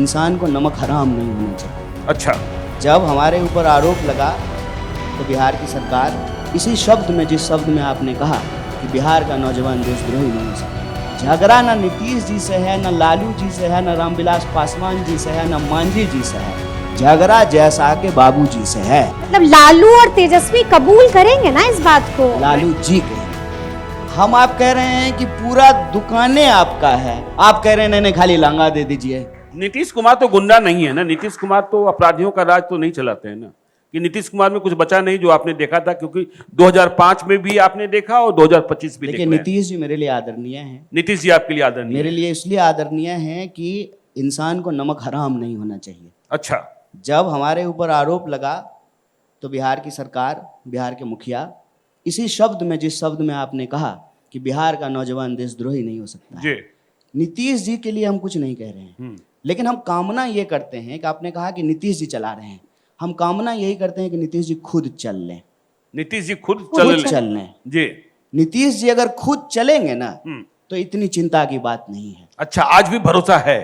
इंसान को नमक हराम नहीं होना चाहिए। अच्छा, जब हमारे ऊपर आरोप लगा तो बिहार की सरकार इसी शब्द में, जिस शब्द में आपने कहा कि बिहार का नौजवान देशद्रोही नहीं हो सकता, झगड़ा न नीतीश जी से है, न लालू जी से है, न रामविलास पासवान जी से है, न मांझी जी से है, झगड़ा जैसा के बाबू जी से है। मतलब लालू और तेजस्वी कबूल करेंगे ना इस बात को? लालू जी के हम आप कह रहे हैं कि पूरा दुकाने आपका है, आप कह रहे हैं नहीं खाली लांगा दे दीजिए। नीतीश कुमार तो गुंडा नहीं है ना, नीतीश कुमार तो अपराधियों का राज तो नहीं चलाते हैं ना, कि नीतीश कुमार में कुछ बचा नहीं जो आपने देखा था, क्योंकि 2005 में भी आपने देखा और 2025 भी देखिए, देखा है। नीतीश जी मेरे लिए आदरणीय हैं। नीतीश जी आपके लिए आदरणीय मेरे है। लिए इसलिए आदरणीय हैं कि इंसान को नमक हराम नहीं होना चाहिए। अच्छा, जब हमारे ऊपर आरोप लगा तो बिहार की सरकार, बिहार के मुखिया इसी शब्द में, जिस शब्द में आपने कहा कि बिहार का नौजवान देशद्रोही नहीं हो सकता जी। है, नीतीश जी के लिए हम कुछ नहीं कह रहे हैं, लेकिन हम कामना ये करते हैं कि आपने कहा कि नीतीश जी चला रहे हैं, हम कामना यही करते हैं कि नीतीश जी खुद चल लें। नीतीश जी खुद खुद चल लें। जी। नीतीश जी अगर खुद चलेंगे ना तो इतनी चिंता की बात नहीं है। अच्छा, आज भी भरोसा है?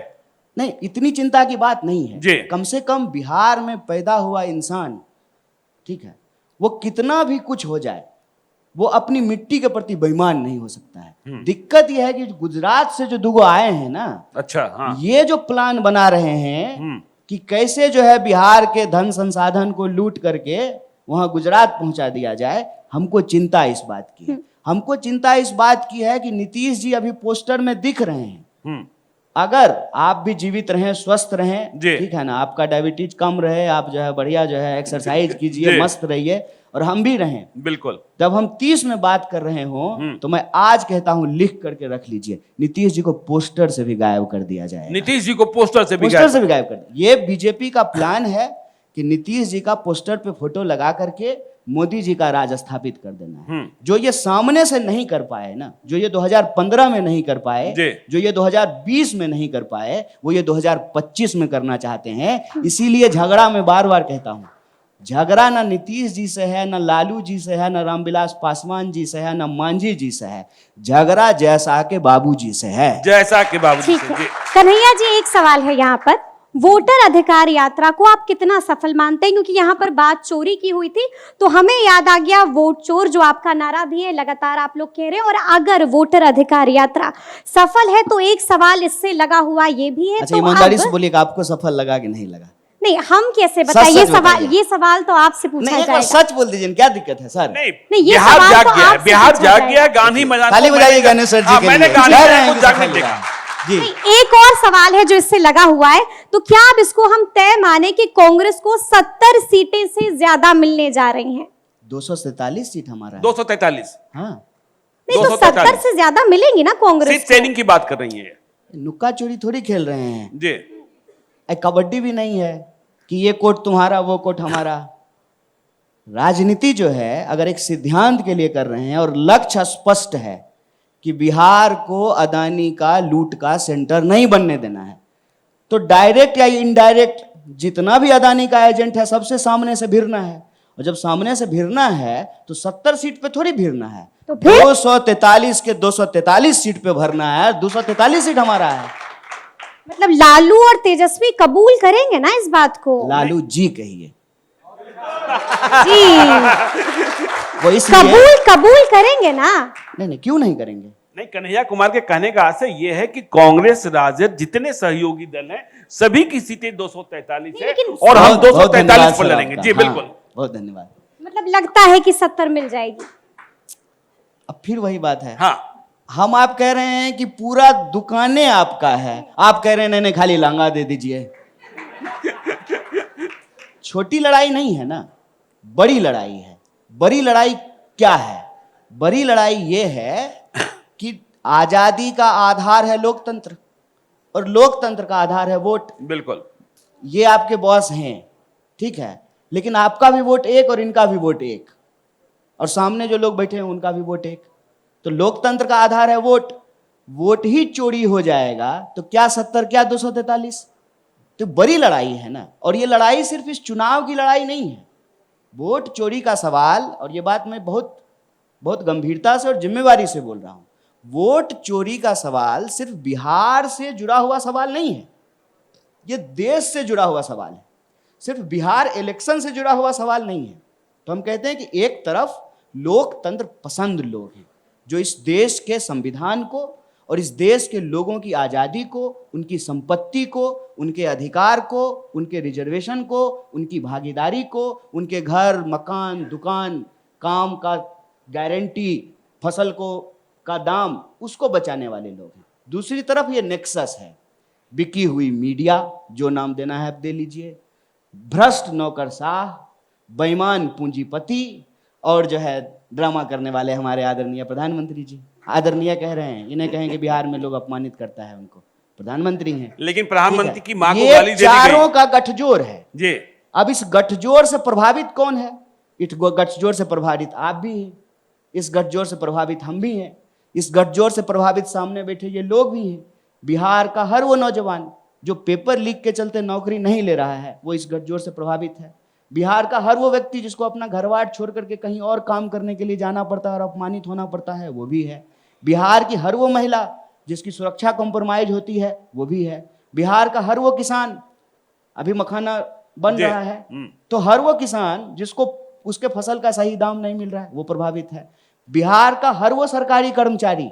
नहीं, इतनी चिंता की बात नहीं है। जी। कम से कम बिहार में पैदा हुआ इंसान, ठीक है, वो कितना भी कुछ हो जाए, वो अपनी मिट्टी के प्रति बेईमान नहीं हो सकता है। दिक्कत यह है कि गुजरात से जो दुगो आए हैं ना, अच्छा, हाँ, ये जो प्लान बना रहे हैं कि कैसे जो है बिहार के धन संसाधन को लूट करके वहां गुजरात पहुंचा दिया जाए, हमको चिंता इस बात की है। हमको चिंता इस बात की है कि नीतीश जी अभी पोस्टर में दिख रहे हैं, अगर आप भी जीवित रहें, स्वस्थ रहें, ठीक है ना, आपका डायबिटीज कम रहे, आप जो है बढ़िया जो है एक्सरसाइज कीजिए, मस्त रहिए, और हम भी रहें। बिल्कुल। जब हम 30 में बात कर रहे हो तो मैं आज कहता हूं, लिख करके रख लीजिए, नीतीश जी को पोस्टर से भी गायब कर दिया जाए। नीतीश जी को पोस्टर से भी गायब कर दिया। ये बीजेपी का प्लान है कि नीतीश जी का पोस्टर पे फोटो लगा करके मोदी जी का राज स्थापित कर देना है। जो ये सामने से नहीं कर पाए ना, जो ये 2015 में नहीं कर पाए, जो ये 2020 में नहीं कर पाए, वो ये 2025 में करना चाहते हैं। इसीलिए झगड़ा मैं बार बार कहता हूं, झगड़ा ना नीतीश जी से है, ना लालू जी से है, ना रामविलास पासवान जी से है, ना मांझी जी से है, झगड़ा जैसा के बाबू जी से है। जैसा के बाबू जी से। कन्हैया जी, एक सवाल है यहाँ पर, वोटर अधिकार यात्रा को आप कितना सफल मानते हैं? क्योंकि यहाँ पर बात चोरी की हुई थी तो हमें याद आ गया वोट चोर, जो आपका नारा भी है, लगातार आप लोग कह रहे हैं। और अगर वोटर अधिकार यात्रा सफल है तो एक सवाल इससे लगा हुआ ये भी है। अच्छा, ईमानदारी से बोलिए कि आपको सफल लगा कि नहीं लगा? नहीं, हम कैसे बताएं? ये सवाल तो आपसे पूछा जाएगा। सच बोल दीजिए, क्या दिक्कत है सर? नहीं, ये बिहार सवाल जाग तो गया, आपसे बिहार पूछा जाग गया, जाएगा। गांधी मैदान ताली बजाइए गणेश सर जी के लिए। मैंने गांधी को जागने देखा। जी। एक और सवाल है जो इससे लगा हुआ है, तो क्या अब इसको हम तय माने कि कांग्रेस को 70 सीटें से ज्यादा मिलने जा रही हैं? 243 सीट हमारा है। 243? हाँ। नहीं, तो 70 से ज्यादा मिलेंगी ना कांग्रेस सीट शेयरिंग की बात कर रही है। नुक्का चोरी थोड़ी खेल रहे हैं जी। कबड्डी भी नहीं है कि ये कोट तुम्हारा, वो कोट हमारा। राजनीति जो है, अगर एक सिद्धांत के लिए कर रहे हैं और लक्ष्य स्पष्ट है कि बिहार को अदानी का लूट का सेंटर नहीं बनने देना है, तो डायरेक्ट या इनडायरेक्ट जितना भी अदानी का एजेंट है सबसे सामने से भिड़ना है। और जब सामने से भिड़ना है तो 70 सीट पे थोड़ी भिड़ना है, तो 243 के 243 सीट पे भरना है। 243 सीट हमारा है। मतलब लालू और तेजस्वी कबूल करेंगे ना इस बात को? लालू जी कहिए जी। वो इसलिए कबूल करेंगे ना? नहीं, क्यों नहीं करेंगे? नहीं, कन्हैया कुमार के कहने का आशय यह है कि कांग्रेस राजद जितने सहयोगी दल हैं सभी की सीटें 243 है और हम 243 पर लड़ेंगे। जी बिल्कुल। बहुत धन्यवाद। मतलब लगता है कि 70 मिल जाएगी। अब फिर वही बात है। हाँ, हम आप कह रहे हैं कि पूरा दुकाने आपका है, आप कह रहे हैं नहीं खाली लांगा दे दीजिए। छोटी लड़ाई नहीं है ना, बड़ी लड़ाई है। बड़ी लड़ाई क्या है? बड़ी लड़ाई ये है कि आजादी का आधार है लोकतंत्र और लोकतंत्र का आधार है वोट। बिल्कुल। ये आपके बॉस हैं, ठीक है, लेकिन आपका भी वोट एक और इनका भी वोट एक, और सामने जो लोग बैठे हैं उनका भी वोट एक। तो लोकतंत्र का आधार है वोट। वोट ही चोरी हो जाएगा तो क्या 70 क्या 243? तो बड़ी लड़ाई है ना। और ये लड़ाई सिर्फ इस चुनाव की लड़ाई नहीं है, वोट चोरी का सवाल, और ये बात मैं बहुत बहुत गंभीरता से और जिम्मेवारी से बोल रहा हूं, वोट चोरी का सवाल सिर्फ बिहार से जुड़ा हुआ सवाल नहीं है। ये देश से जुड़ा हुआ सवाल है, सिर्फ बिहार इलेक्शन से जुड़ा हुआ सवाल नहीं है। तो हम कहते हैं कि एक तरफ लोकतंत्र पसंद लोग हैं जो इस देश के संविधान को और इस देश के लोगों की आज़ादी को, उनकी संपत्ति को, उनके अधिकार को, उनके रिजर्वेशन को, उनकी भागीदारी को, उनके घर, मकान, दुकान, काम का गारंटी, फसल को का दाम, उसको बचाने वाले लोग हैं। दूसरी तरफ ये नेक्सस है, बिकी हुई मीडिया, जो नाम देना है आप दे लीजिए, भ्रष्ट नौकरशाह, बेईमान पूंजीपति और जो है ड्रामा करने वाले हमारे आदरणीय प्रधानमंत्री जी। आदरणीय कह रहे हैं, इन्हें कहेंगे बिहार में लोग अपमानित करता है उनको, प्रधानमंत्री हैं। लेकिन प्रधानमंत्री की मां को ये गाली देनी चारों का गठजोड़ है जी। अब इस गठजोड़ से प्रभावित कौन है? इस गठजोड़ से प्रभावित आप भी हैं, इस गठजोड़ से प्रभावित हम भी हैं, इस गठजोड़ से प्रभावित सामने बैठे ये लोग भी हैं। बिहार का हर वो नौजवान जो पेपर लीक के चलते नौकरी नहीं ले रहा है, वो इस गठजोड़ से प्रभावित है। बिहार का हर वो व्यक्ति जिसको अपना घरवाट छोड़ करके कहीं और काम करने के लिए जाना पड़ता है और अपमानित होना पड़ता है, वो भी है। बिहार की हर वो महिला जिसकी सुरक्षा कॉम्प्रोमाइज होती है, वो भी है। बिहार का हर वो किसान, अभी मखाना बन रहा है तो हर वो किसान जिसको उसके फसल का सही दाम नहीं मिल रहा है, वो प्रभावित है। बिहार का हर वो सरकारी कर्मचारी,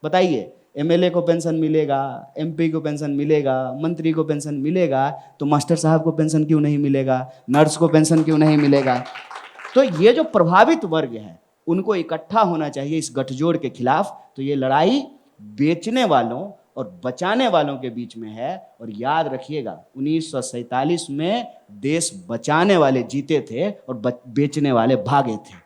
बताइए, एमएलए को पेंशन मिलेगा, एमपी को पेंशन मिलेगा, मंत्री को पेंशन मिलेगा, तो मास्टर साहब को पेंशन क्यों नहीं मिलेगा, नर्स को पेंशन क्यों नहीं मिलेगा? तो ये जो प्रभावित वर्ग है उनको इकट्ठा होना चाहिए इस गठजोड़ के खिलाफ। तो ये लड़ाई बेचने वालों और बचाने वालों के बीच में है। और याद रखिएगा, 1947 में देश बचाने वाले जीते थे और बेचने वाले भागे थे।